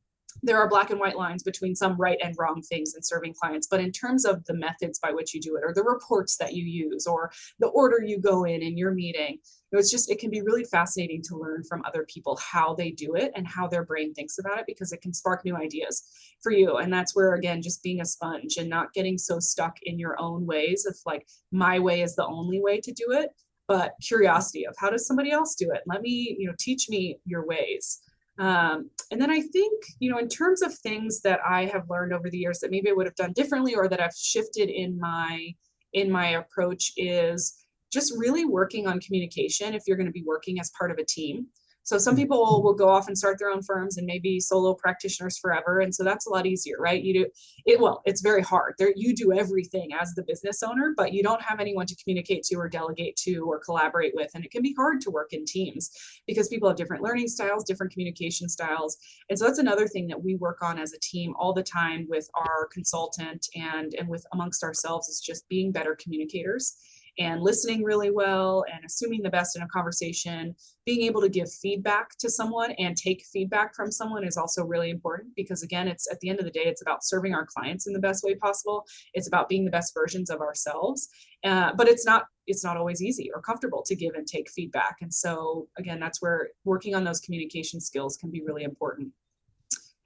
black and white lines between some right and wrong things in serving clients. But in terms of the methods by which you do it, or the reports that you use, or the order you go in your meeting, it can be really fascinating to learn from other people how they do it and how their brain thinks about it, because it can spark new ideas for you. And that's where, again, just being a sponge and not getting so stuck in your own ways of like, my way is the only way to do it, but curiosity of how does somebody else do it? Let me, teach me your ways. And then I think, in terms of things that I have learned over the years that maybe I would have done differently, or that I've shifted in my approach, is just really working on communication if you're going to be working as part of a team. So some people will go off and start their own firms and maybe solo practitioners forever. And so that's a lot easier, right? It's very hard. You do everything as the business owner, but you don't have anyone to communicate to or delegate to or collaborate with. And it can be hard to work in teams because people have different learning styles, different communication styles. And so that's another thing that we work on as a team all the time with our consultant and with amongst ourselves, is just being better communicators and listening really well and assuming the best in a conversation. Being able to give feedback to someone and take feedback from someone is also really important, because again, it's at the end of the day, it's about serving our clients in the best way possible. It's about being the best versions of ourselves. But it's not always easy or comfortable to give and take feedback. And so again, that's where working on those communication skills can be really important.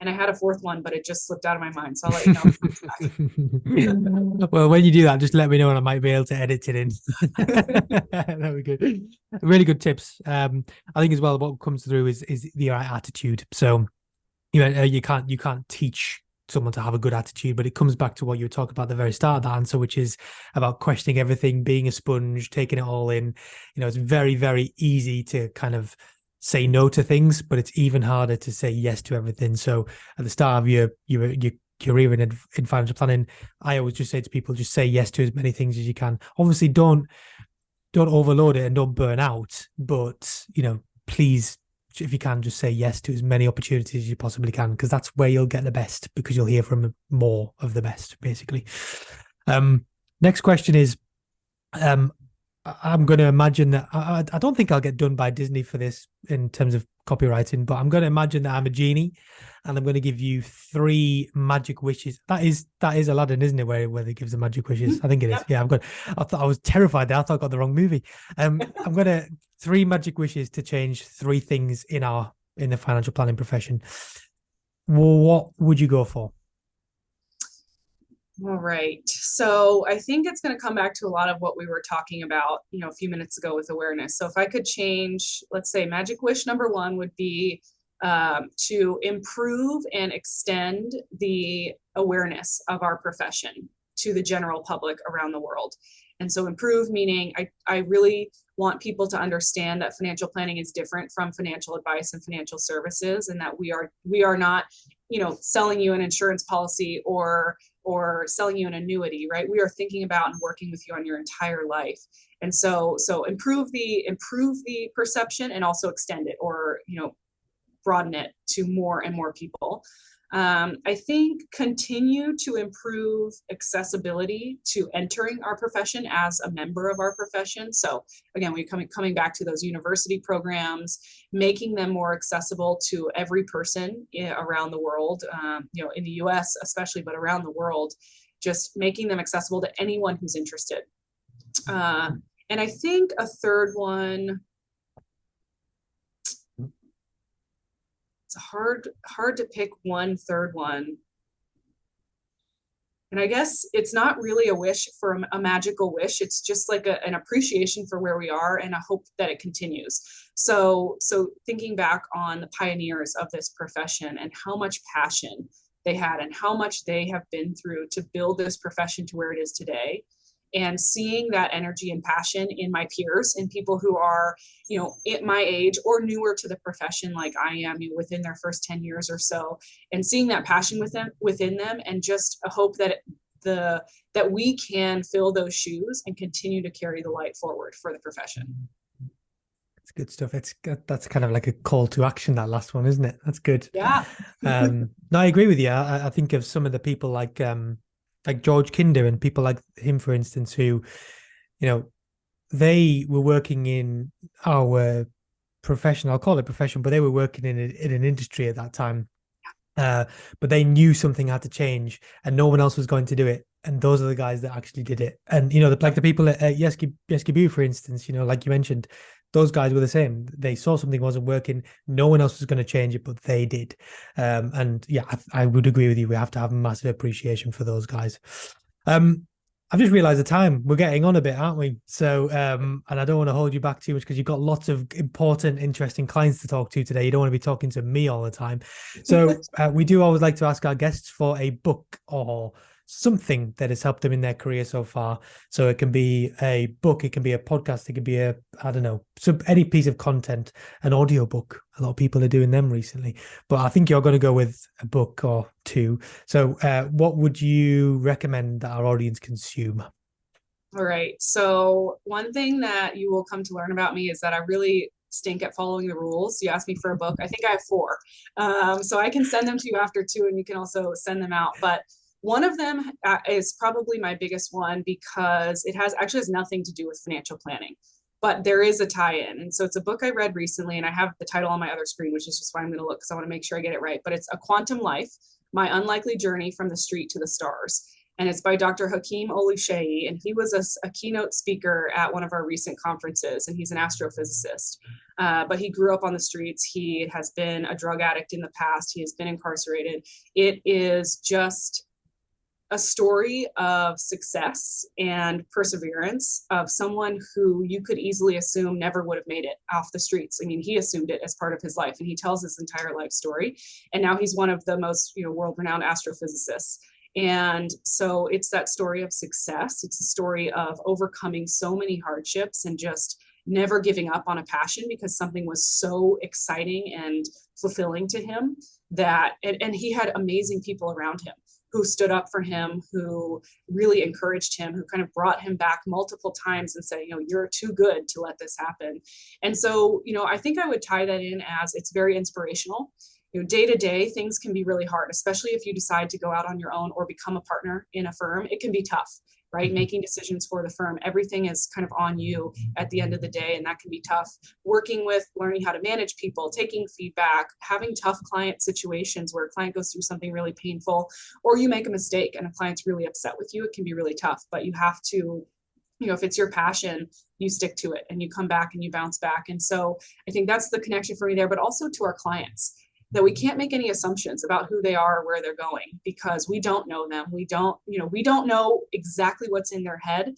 And I had a fourth one, but it just slipped out of my mind. So I'll let you know. Well, when you do that, just let me know and I might be able to edit it in. That would be good. Really good tips. I think as well, what comes through is the right attitude. So, you can't teach someone to have a good attitude, but it comes back to what you were talking about at the very start of the answer, which is about questioning everything, being a sponge, taking it all in. It's very, very easy to kind of say no to things, but it's even harder to say yes to everything. So at the start of your career in financial planning, I always just say to people, just say yes to as many things as you can. Obviously, don't overload it and don't burn out, but please, if you can, just say yes to as many opportunities as you possibly can, because that's where you'll get the best, because you'll hear from more of the best, basically. Next question is, I'm going to imagine that I don't think I'll get done by Disney for this in terms of copywriting, but I'm going to imagine that I'm a genie, and I'm going to give you 3 magic wishes. That is Aladdin, isn't it? Where they gives the magic wishes. I think it is. Yep. Yeah, I thought I was terrified there. I thought I got the wrong movie. I'm gonna 3 magic wishes to change 3 things in the financial planning profession. Well, what would you go for? All right. So I think it's going to come back to a lot of what we were talking about, a few minutes ago with awareness. So if I could change, let's say magic wish number one would be to improve and extend the awareness of our profession to the general public around the world. And so improve meaning I really want people to understand that financial planning is different from financial advice and financial services, and that we are not, selling you an insurance policy or selling you an annuity, right? We are thinking about and working with you on your entire life. And so improve the perception and also extend it, or broaden it to more and more people. I think continue to improve accessibility to entering our profession as a member of our profession. So again, we're coming back to those university programs, making them more accessible to every person around the world, in the US especially, but around the world, just making them accessible to anyone who's interested. And I think a third one, it's hard to pick one third one. And I guess it's not really a wish for a magical wish. It's just like an appreciation for where we are and a hope that it continues. So thinking back on the pioneers of this profession and how much passion they had and how much they have been through to build this profession to where it is today, and seeing that energy and passion in my peers and people who are, at my age or newer to the profession, like I am, within their first 10 years or so, and seeing that passion within them, and just a hope that that we can fill those shoes and continue to carry the light forward for the profession. It's good stuff. That's kind of like a call to action, that last one, isn't it? That's good. Yeah. No, I agree with you. I think of some of the people like George Kinder and people like him, for instance, who, they were working in our profession. I'll call it profession, but they were working in an industry at that time. But they knew something had to change, and no one else was going to do it. And those are the guys that actually did it. And like the people at Yeske Buie, for instance, like you mentioned, those guys were the same. They saw something wasn't working. No one else was going to change it, but they did. And yeah, I would agree with you. We have to have massive appreciation for those guys. I've just realized the time. We're getting on a bit, aren't we? So, and I don't want to hold you back too much because you've got lots of important, interesting clients to talk to today. You don't want to be talking to me all the time. So we do always like to ask our guests for a book or something that has helped them in their career so far. So it can be a book, it can be a podcast, it can be I don't know, any piece of content, an audio book. A lot of people are doing them recently, but I think you're going to go with a book or two. So what would you recommend that our audience consume? All right. So one thing that you will come to learn about me is that I really stink at following the rules. You asked me for a book. I think I have 4. So I can send them to you after 2, and you can also send them out. But one of them is probably my biggest one, because it actually has nothing to do with financial planning, but there is a tie-in. And so it's a book I read recently, and I have the title on my other screen, which is just why I'm going to look, because I want to make sure I get it right. But it's A Quantum Life: My Unlikely Journey from the Street to the Stars. And it's by Dr. Hakeem Oluseyi. And he was a keynote speaker at one of our recent conferences, and he's an astrophysicist. But he grew up on the streets. He has been a drug addict in the past. He has been incarcerated. It is just a story of success and perseverance of someone who you could easily assume never would have made it off the streets. I mean, he assumed it as part of his life, and he tells his entire life story. And now he's one of the most, world-renowned astrophysicists. And so it's that story of success. It's a story of overcoming so many hardships and just never giving up on a passion, because something was so exciting and fulfilling to him and he had amazing people around him who stood up for him, who really encouraged him, who kind of brought him back multiple times and said, you're too good to let this happen. And so, I think I would tie that in as it's very inspirational. Day to day, things can be really hard, especially if you decide to go out on your own or become a partner in a firm. It can be tough, right? Making decisions for the firm. Everything is kind of on you at the end of the day, and that can be tough. Working with, learning how to manage people, taking feedback, having tough client situations where a client goes through something really painful, or you make a mistake and a client's really upset with you. It can be really tough, but you have to, if it's your passion, you stick to it and you come back and you bounce back. And so I think that's the connection for me there, but also to our clients, that we can't make any assumptions about who they are or where they're going, because we don't know them. We don't know exactly what's in their head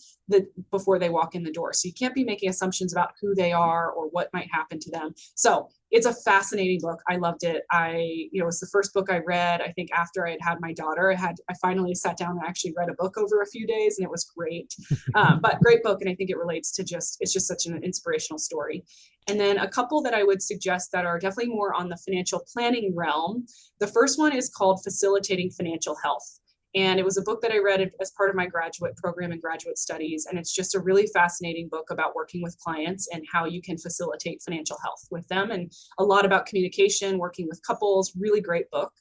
before they walk in the door. So you can't be making assumptions about who they are or what might happen to them. So it's a fascinating book. I loved it. It was the first book I read, I think, after I had my daughter. I finally sat down and actually read a book over a few days, and it was great. But great book. And I think it relates to it's just such an inspirational story. And then a couple that I would suggest that are definitely more on the financial planning realm. The first one is called Facilitating Financial Health. And it was a book that I read as part of my graduate program and graduate studies. And it's just a really fascinating book about working with clients and how you can facilitate financial health with them, and a lot about communication, working with couples. Really great book.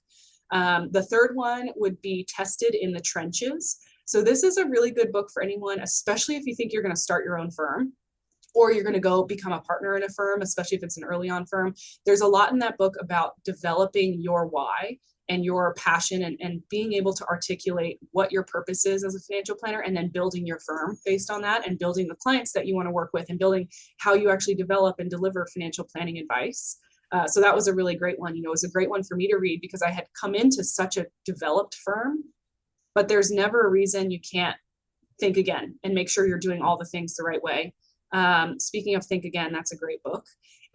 The third one would be Tested in the Trenches. So this is a really good book for anyone, especially if you think you're going to start your own firm, or you're going to go become a partner in a firm, especially if it's an early on firm. There's a lot in that book about developing your why and your passion, and being able to articulate what your purpose is as a financial planner, and then building your firm based on that, and building the clients that you want to work with, and building how you actually develop and deliver financial planning advice. So that was a really great one. It was a great one for me to read, because I had come into such a developed firm, but there's never a reason you can't think again and make sure you're doing all the things the right way. Speaking of Think Again, that's a great book.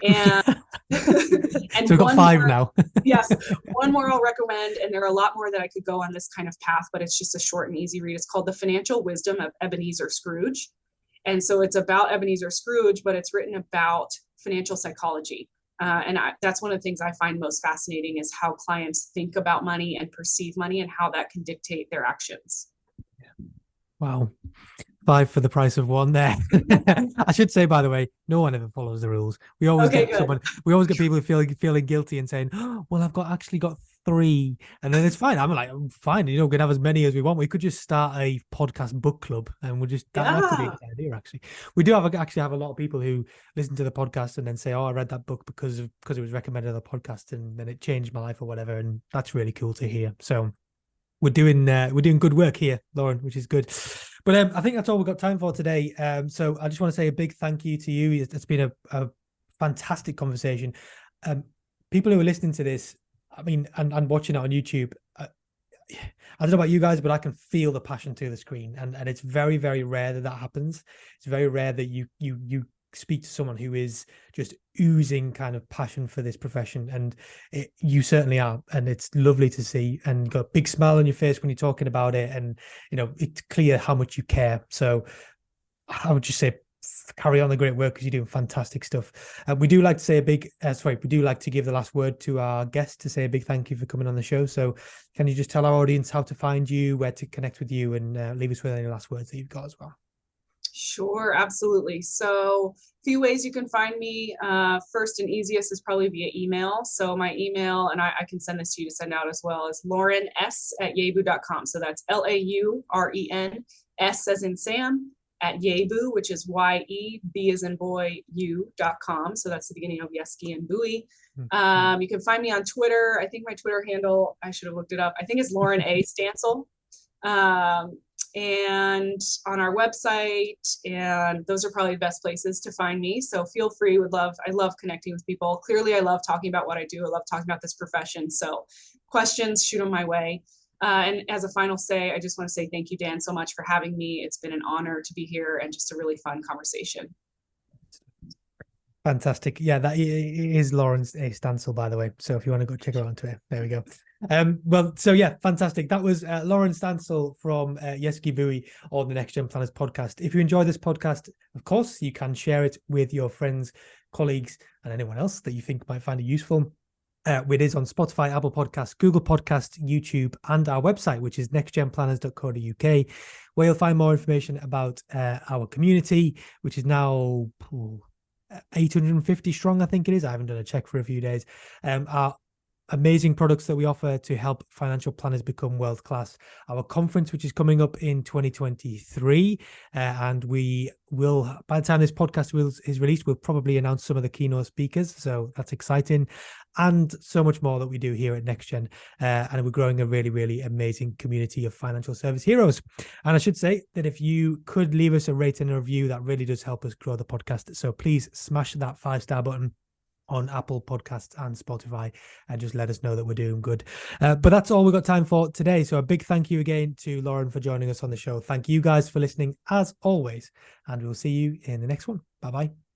And, and so we've got 5 now. Yes, one more I'll recommend, and there are a lot more that I could go on this kind of path, but it's just a short and easy read. It's called The Financial Wisdom of Ebenezer Scrooge. And so it's about Ebenezer Scrooge, but it's written about financial psychology. That's one of the things I find most fascinating, is how clients think about money and perceive money, and how that can dictate their actions. Wow. 5 for the price of 1 there. I should say, by the way, no one ever follows the rules. We always get people feeling guilty and saying, oh, well, I've actually got 3, and then it's fine. I'm like, fine, we can have as many as we want. We could just start a podcast book club, and we'll just that could be a good idea. Actually, we do have a lot of people who listen to the podcast and then say, oh, I read that book because it was recommended on the podcast, and then it changed my life or whatever, and that's really cool to hear. So we're doing good work here, Lauren, which is good. But I think that's all we've got time for today. So I just want to say a big thank you to you. It's been a fantastic conversation. People who are listening to this, I mean, and watching it on YouTube, I don't know about you guys, but I can feel the passion through the screen, and it's very, very rare that happens. It's very rare that you speak to someone who is just oozing kind of passion for this profession, and you certainly are, and it's lovely to see, and got a big smile on your face when you're talking about it, and it's clear how much you care. So I would just say carry on the great work, because you're doing fantastic stuff. We do like to say we do like to give the last word to our guests, to say a big thank you for coming on the show. So can you just tell our audience how to find you, where to connect with you, and leave us with any last words that you've got as well? Sure, absolutely. So a few ways you can find me. First and easiest is probably via email. So my email, and I can send this to you to send out as well, is laurens@yebu.com. So that's LAUREN, S as in Sam, at Yebu, which is YEB as in boy, U.com. So that's the beginning of Yeske and Buie. You can find me on Twitter. I think my Twitter handle, I should have looked it up, I think it's Lauren A. Stansell. And on our website, and those are probably the best places to find me. So feel free. I love connecting with people. Clearly, I love talking about what I do. I love talking about this profession. So questions, shoot them my way. And as a final say, I just want to say thank you, Dan, so much for having me. It's been an honor to be here, and just a really fun conversation. Fantastic. Yeah, that is Lauren Stansell, by the way. So if you want to go check her out on Twitter, there we go. Well, so yeah, fantastic. That was Lauren Stansell from Yeske Buie on the NexGen Planners podcast. If you enjoy this podcast, of course, you can share it with your friends, colleagues, and anyone else that you think might find it useful. It is on Spotify, Apple Podcasts, Google Podcasts, YouTube, and our website, which is nextgenplanners.co.uk, where you'll find more information about our community, which is now 850 strong, I think it is. I haven't done a check for a few days. Our amazing products that we offer to help financial planners become world class. Our conference, which is coming up in 2023, and we will, by the time this podcast is released, we'll probably announce some of the keynote speakers. So that's exciting, and so much more that we do here at NexGen. And we're growing a really, really amazing community of financial service heroes. And I should say that if you could leave us a rating and a review, that really does help us grow the podcast. So please smash that 5-star button on Apple Podcasts and Spotify, and just let us know that we're doing good. But that's all we've got time for today. So a big thank you again to Lauren for joining us on the show. Thank you guys for listening as always, and we'll see you in the next one. Bye-bye.